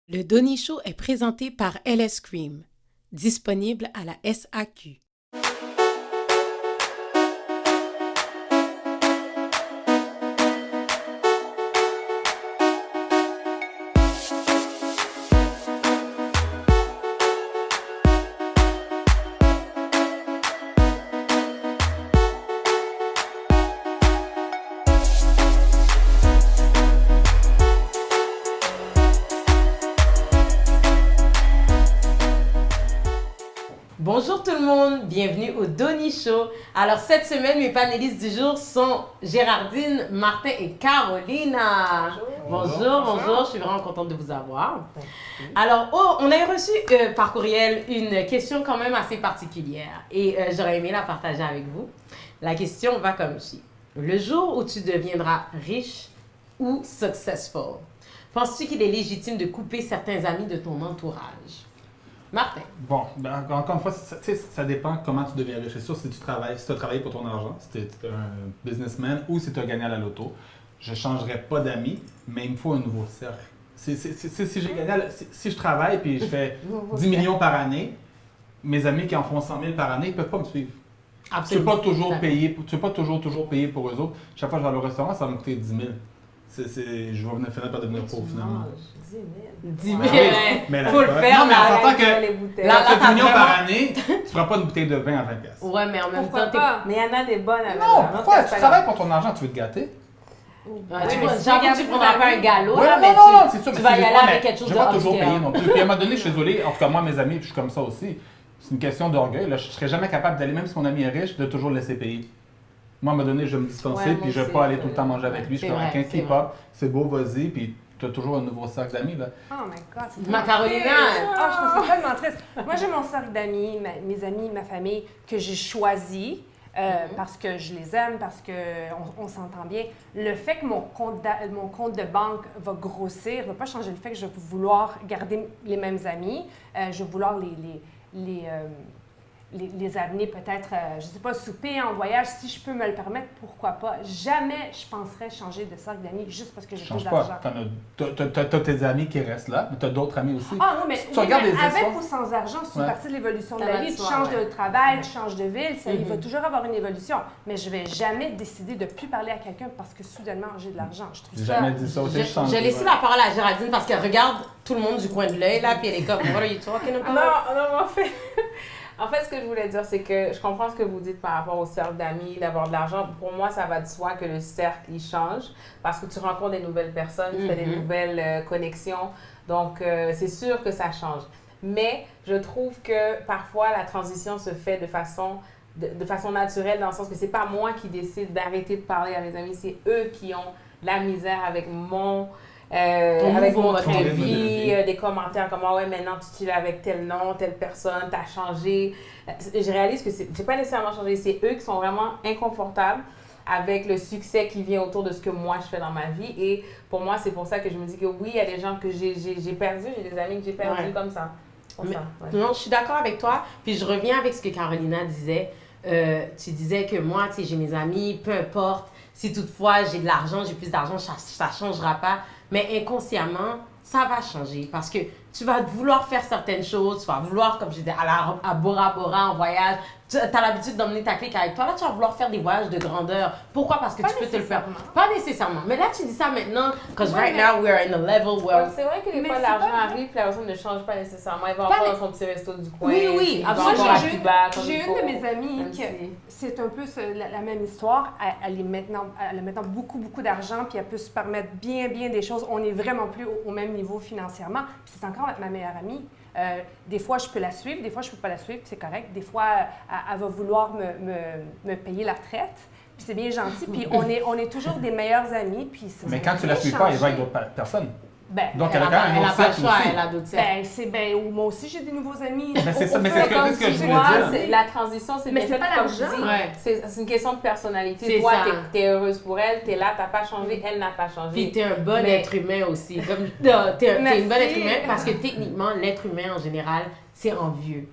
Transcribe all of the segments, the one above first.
Le Donny Show est présenté par LS Cream, disponible à la SAQ. Bonjour tout le monde, bienvenue au Donny Show. Alors cette semaine, mes panélistes du jour sont Gérardine, Martin et Carolina. Bonjour, je suis vraiment contente de vous avoir. Alors, on a reçu par courriel une question quand même assez particulière et j'aurais aimé la partager avec vous. La question va comme suit. Le jour où tu deviendras riche ou successful, penses-tu qu'il est légitime de couper certains amis de ton entourage? Martin. Bon, ben, encore une fois, ça dépend comment tu deviens riche. C'est sûr, si tu as travaillé pour ton argent, si tu es un businessman ou si tu as gagné à la loto, je ne changerais pas d'amis, mais il me faut un nouveau cercle. Si je travaille et je fais 10 millions par année, mes amis qui en font 100 000 par année, ils ne peuvent pas me suivre. Absolument. Tu ne peux pas toujours payer pour eux autres. Chaque fois que je vais au restaurant, ça va me coûter 10 000. Je vais finir par devenir pauvre finalement. 10 000. Mais faut le faire. Non, mais on s'entend que les bouteilles. quand tu fais 10 millions par année, tu ne feras pas une bouteille de vin à 20 pièces. Ouais, mais en même Pourquoi temps, pas? Mais il y en a des bonnes avec Non, pourquoi? Tu travailles pour ton argent, tu veux te gâter? J'avoue que tu prendras pas un galop, Ouais, là, non, mais non, c'est sûr, tu mais vas c'est y aller juste- avec quelque chose je de vais pas toujours upscale. payer non plus. Puis à un moment donné, je suis désolé, en tout cas moi, mes amis, puis je suis comme ça aussi. C'est une question d'orgueil. Là, je serais jamais capable d'aller, même si mon ami est riche, de toujours le laisser payer. Moi, à un moment donné, je vais me distancer, Ouais, puis moi je vais aussi, pas aller tout le temps manger avec lui. Je c'est suis comme vrai, un c'est K-pop, c'est beau, vas-y, puis tu as toujours un nouveau cercle d'amis. Là. Oh my God, c'est Ma Carolina! Ah, je trouve ça tellement triste. Moi, j'ai mon cercle d'amis, mes amis, ma famille, que j'ai choisi parce que je les aime, parce qu'on s'entend bien. Le fait que mon compte de banque va grossir ne va pas changer le fait que je vais vouloir garder les mêmes amis. Je vais vouloir les amener peut-être, je ne sais pas, souper, en voyage, si je peux me le permettre, pourquoi pas. Jamais je penserais changer de cercle d'amis juste parce que j'ai plus Change d'argent. pas. T'as tes amis qui restent là, mais tu as d'autres amis aussi. Ah non, mais, Si tu regardes les avec histoires- ou sans argent, c'est une Ouais. partie de l'évolution de Ça la va vie. de Tu soi, changes ouais. de travail, tu changes de ville, il va toujours avoir une évolution. Mais je ne vais jamais décider de ne plus parler à quelqu'un parce que soudainement j'ai de l'argent. Je trouve J'ai ça... jamais dit ça aussi, J'ai laissé la parole à Géraldine parce qu'elle regarde tout le monde du coin de l'œil, là, puis elle est comme, what are you talking about? Non, en fait, ce que je voulais dire, c'est que je comprends ce que vous dites par rapport au cercle d'amis, d'avoir de l'argent. Pour moi, ça va de soi que le cercle, il change parce que tu rencontres des nouvelles personnes, tu fais des nouvelles connexions. Donc, c'est sûr que ça change. Mais je trouve que parfois, la transition se fait de façon naturelle dans le sens que c'est pas moi qui décide d'arrêter de parler à mes amis, c'est eux qui ont de la misère avec mon train de vie, des commentaires comme ouais, maintenant tu chill avec tel nom, telle personne, t'as changé. Je réalise que j'ai pas nécessairement changé, c'est eux qui sont vraiment inconfortables avec le succès qui vient autour de ce que moi je fais dans ma vie. Et pour moi, c'est pour ça que je me dis que oui, il y a des gens que j'ai perdus, j'ai des amis que j'ai perdus comme ça. Non, je suis d'accord avec toi. Puis je reviens avec ce que Carolina disait. Tu disais que moi, tu sais, j'ai mes amis, peu importe. Si toutefois j'ai de l'argent, j'ai plus d'argent, ça ne changera pas. Mais inconsciemment, ça va changer parce que tu vas vouloir faire certaines choses, tu vas vouloir, comme je disais, aller à Bora Bora en voyage. Tu as l'habitude d'emmener ta clique avec toi. Là, tu vas vouloir faire des voyages de grandeur. Pourquoi? Parce que tu peux te le faire. Pas nécessairement. Mais là, tu dis ça maintenant, because right now, we're in a level where... C'est vrai que des fois, l'argent arrive, puis la personne ne change pas nécessairement. Elle va Pas encore les- dans son petit resto du coin. Oui, il va absolument. encore à Cuba, comme J'ai il une faut, de mes amies même qui, si- c'est un peu la même histoire. Elle a maintenant beaucoup d'argent, puis elle peut se permettre bien des choses. On n'est vraiment plus au même niveau financièrement. Puis c'est encore ma meilleure amie. Des fois, je peux la suivre, des fois, je ne peux pas la suivre, puis c'est correct. Des fois, elle va vouloir me payer la retraite, puis c'est bien gentil. Puis on est toujours des meilleurs amis. Puis Mais quand tu la suis pas, il va avec d'autres personnes. Ben, Donc, elle a quand même un autre pas le cercle choix, aussi. elle a d'autres cercles. moi aussi, j'ai des nouveaux amis. Mais c'est ça, mais c'est Comme ce que tu je vois, voulais dire. la transition, c'est Mais bien c'est fait, pas comme je l'argent. dis. Ouais. C'est une question de personnalité. C'est Toi, ça. t'es heureuse pour elle, t'es là, t'as pas changé, elle n'a pas changé. Puis t'es un bon Mais- être humain aussi. Comme, t'es une bonne Merci. être humain parce que techniquement, l'être humain en général, c'est envieux.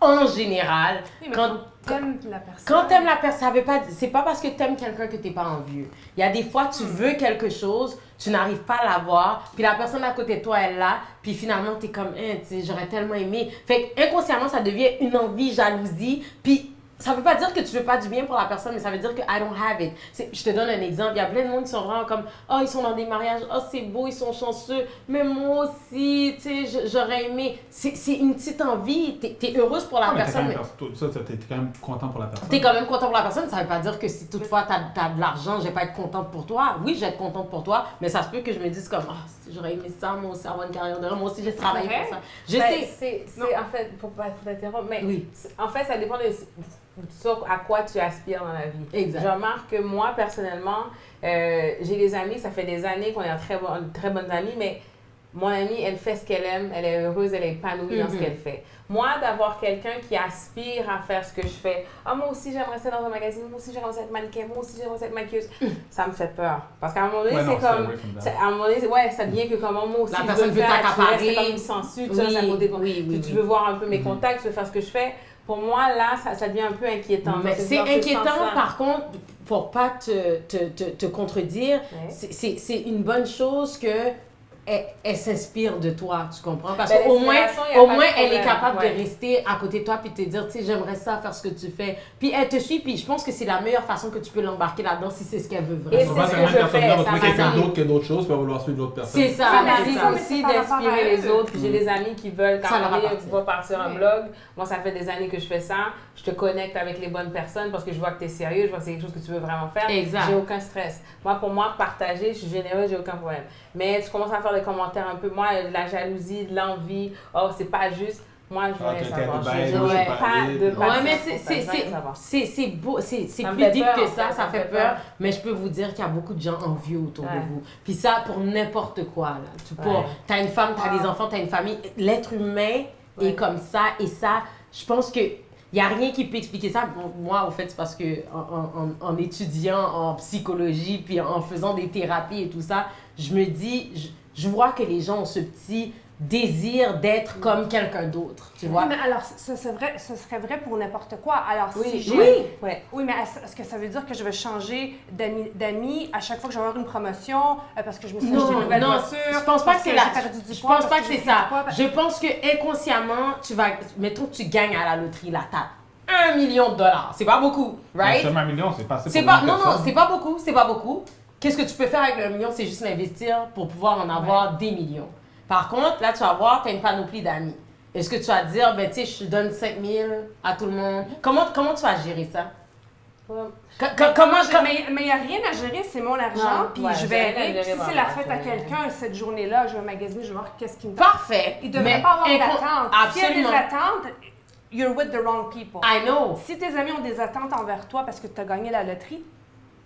En général, Oui, mais quand t'aimes la personne. Quand t'aimes la personne, ça veut pas, c'est pas parce que t'aimes quelqu'un que t'es pas envieux. Il y a des fois, tu veux quelque chose, tu n'arrives pas à l'avoir, puis la personne à côté de toi, elle l'a, puis finalement, t'es comme, tu sais, j'aurais tellement aimé. Fait que inconsciemment, ça devient une envie, jalousie, puis ça veut pas dire que tu veux pas du bien pour la personne, mais ça veut dire que I don't have it. Je te donne un exemple. Il y a plein de monde qui sont vraiment comme, oh, ils sont dans des mariages, oh, c'est beau, ils sont chanceux, mais moi aussi, tu sais, j'aurais aimé. C'est une petite envie. T'es heureuse pour la personne. Mais t'es quand même content pour la personne. t'es quand même content pour la personne. Ça veut pas dire que si toutefois t'as de l'argent, je vais pas être contente pour toi. Oui, je vais être contente pour toi, mais ça se peut que je me dise comme, ah, j'aurais aimé ça, moi aussi, avoir une carrière de rêve, moi aussi, j'ai travaillé pour ça. Je sais. C'est en fait, pour pas t'interrompre, mais Oui. en fait, ça dépend de à quoi tu aspires dans la vie. Exact. Je remarque que moi, personnellement, j'ai des amis, ça fait des années qu'on est en très bonnes amies, mais mon amie, elle fait ce qu'elle aime, elle est heureuse, elle est épanouie dans ce qu'elle fait. Moi, d'avoir quelqu'un qui aspire à faire ce que je fais, ah, moi aussi j'aimerais ça dans un magazine, moi aussi j'aimerais ça être mannequin, moi aussi j'aimerais ça être maquilleuse, ça me fait peur. Parce qu'à un moment donné, c'est comme. À un moment donné, ça devient que comment moi aussi La je personne veux veut faire, t'accaparer. tu restes comme une censure, tu Oui, as un côté oui, tu veux voir un peu mes contacts, tu veux faire ce que je fais. Pour moi, là, ça devient un peu inquiétant. Mais c'est inquiétant, par contre, pour pas te contredire, c'est une bonne chose que elle s'inspire de toi, tu comprends? Parce qu'au moins, elle est capable de rester à côté de toi puis de te dire, tu sais, j'aimerais ça faire ce que tu fais. Puis elle te suit, puis je pense que c'est la meilleure façon que tu peux l'embarquer là-dedans si c'est ce qu'elle veut vraiment. Et c'est ce que je fais. Va trouver quelqu'un d'autre qui a d'autres choses, puis va vouloir suivre l'autre personne. C'est ça, Ça c'est m'arrive ça. aussi d'inspirer les autres. Puis j'ai des amis qui veulent, quand on va partir un blog, moi ça fait des années que je fais ça, je te connecte avec les bonnes personnes parce que je vois que tu es sérieux, je vois que c'est quelque chose que tu veux vraiment faire. Exact. J'ai aucun stress. Moi, pour moi, partager, je suis généreuse, j'ai aucun problème. Mais tu commences à faire des commentaires un peu, moi, de la jalousie, de l'envie, oh, c'est pas juste. Moi, je voulais savoir. Je n'aurais pas de ouais, mais c'est beau, c'est plus deep que ça fait peur. Mais je peux vous dire qu'il y a beaucoup de gens envieux autour de vous. Puis ça, pour n'importe quoi. Là. T'as une femme, t'as des enfants, t'as une famille. L'être humain est comme ça. Et ça, je pense que il n'y a rien qui peut expliquer ça. Moi, au fait, c'est parce que en étudiant en psychologie, puis en faisant des thérapies et tout ça, je me dis, je vois que les gens ont ce petit désir d'être comme quelqu'un d'autre, tu vois. Oui, mais alors, ce serait vrai pour n'importe quoi. Alors, si oui, mais est-ce que ça veut dire que je vais changer d'amis à chaque fois que je vais avoir une promotion parce que je me suis acheté une nouvelle voiture? Je pense pas que c'est là. Je pense pas que c'est ça. Je Je pense que inconsciemment, mettons que tu gagnes à la loterie, là, t'as $1 million. C'est pas beaucoup, right? Seulement $1 million, c'est pas assez pour Non, c'est pas beaucoup, c'est pas beaucoup. Qu'est-ce que tu peux faire avec le $1 million? C'est juste l'investir pour pouvoir en avoir des millions. Par contre, là, tu vas voir, tu as une panoplie d'amis. Est-ce que tu vas te dire, ben, tu sais, je te donne 5 000 à tout le monde? Comment tu vas gérer ça? Mais il n'y a rien à gérer, c'est mon argent, puis je verrai. Si c'est la fête à quelqu'un, cette journée-là, je vais magasiner, je vais voir qu'est-ce qui me fait. Parfait. Il ne devrait pas avoir d'attente. Absolument. S'il y a des attentes, you're with the wrong people. I know. Si tes amis ont des attentes envers toi parce que tu as gagné la loterie,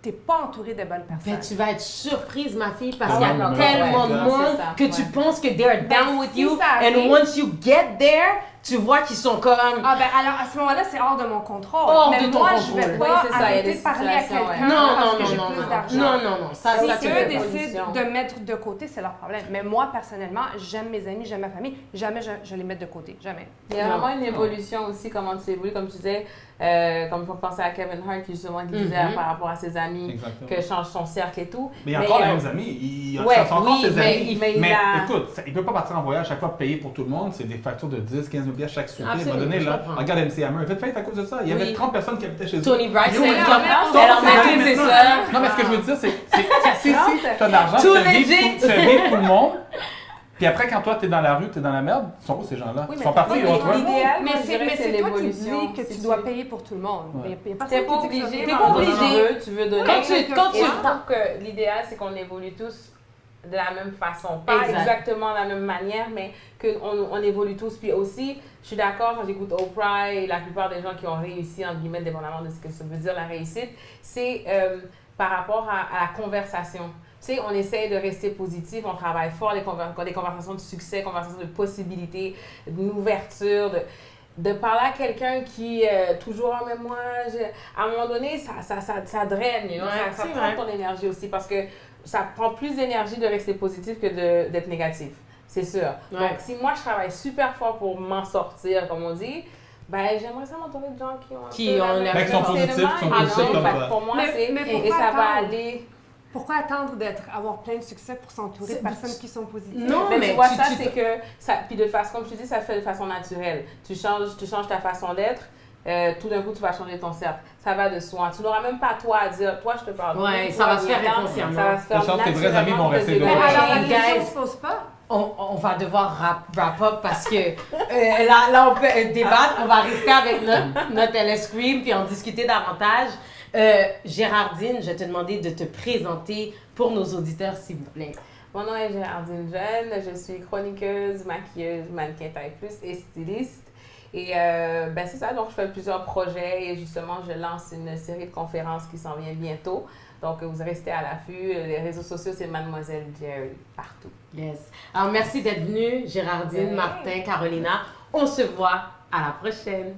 t'es pas entouré de bonnes personnes. Ben, tu vas être surprise, ma fille, parce qu'il y a tellement de monde que tu penses que they're down with you. And once you get there, tu vois qu'ils sont comme... Ah ben alors, à ce moment-là, c'est hors de mon contrôle. Hors mais de ton moi, contrôle. je vais pas arrêter de parler à quelqu'un parce que j'ai plus d'argent. Non. Ça, si eux décident de mettre de côté, c'est leur problème. Mais moi, personnellement, j'aime mes amis, j'aime ma famille. Jamais je les mets de côté. Jamais. Il y a vraiment une évolution aussi, comment tu évolues, comme tu disais, comme pour penser à Kevin Hart qui justement disait par rapport à ses amis, que change son cercle et tout. Mais il y a encore les mêmes amis. Il y a encore ses amis. Mais écoute, il ne peut pas partir en voyage chaque fois payer pour tout le monde. C'est des factures de 10, 15 000 $ chaque souper. À un moment donné, là, regarde MC Hammer. Il a fait faillite à cause de ça. Il y avait 30 personnes qui habitaient chez eux. Tony Braxton, elle en met c'est ça. Non, mais ce que je veux dire, c'est si tu as de l'argent, tu fais vivre tout le monde. Puis après, quand toi, t'es dans la rue, t'es dans la merde, ils sont où ces gens-là? Ils sont partis, ils vont toi. Mais c'est toi qui dis que tu dois payer pour tout le monde. T'es pas obligé. Tu veux donner. Quand tu trouves que l'idéal, c'est qu'on évolue tous de la même façon. Pas exactement de la même manière, mais qu'on évolue tous. Puis aussi, je suis d'accord, quand j'écoute Oprah et la plupart des gens qui ont réussi, entre guillemets, dépendamment de ce que ça veut dire la réussite, c'est par rapport à la conversation. Tu sais, on essaye de rester positif, on travaille fort, des conversations de succès, conversations de possibilités, d'ouverture, de parler à quelqu'un qui toujours « Ah, mais moi, à un moment donné, ça draine, ça prend ton énergie aussi parce que ça prend plus d'énergie de rester positif que d'être négatif. C'est sûr. Ouais. Donc, si moi, je travaille super fort pour m'en sortir, comme on dit, ben, j'aimerais ça m'entourer de gens qui ont la Fait qu'ils sont positifs, qui sont positifs comme toi. Pour moi, Mais c'est... pourquoi Et ça va attendre? aller... Pourquoi attendre avoir plein de succès pour s'entourer de personnes qui sont positives? Non, Mais tu vois, ça, tu- c'est que... Ça, puis de façon, comme je te dis, ça se fait de façon naturelle. Tu changes ta façon d'être, tout d'un coup, tu vas changer ton cercle. Ça va de soi. Tu n'auras même pas toi à dire, toi, je te parle. Ouais, toi, ça va se faire viens-t'en. inconsciemment. Ça va se faire De sorte que tes vrais amis vont naturellement rester de de Mais Ouais. alors, la Guys. question ne se pose pas. On va devoir wrap up parce que là, on peut débattre. On va rester avec notre LS Scream puis en discuter davantage. Gérardine, je vais te demander de te présenter pour nos auditeurs, s'il vous plaît. Mon nom est Gérardine Jeune, je suis chroniqueuse, maquilleuse, mannequin taille plus et styliste. Et ben c'est ça, donc je fais plusieurs projets et justement je lance une série de conférences qui s'en vient bientôt. Donc vous restez à l'affût, les réseaux sociaux c'est Mademoiselle Jerry partout. Yes. Alors, merci d'être venue, Gérardine, Ouais. Martin, Carolina. On se voit à la prochaine.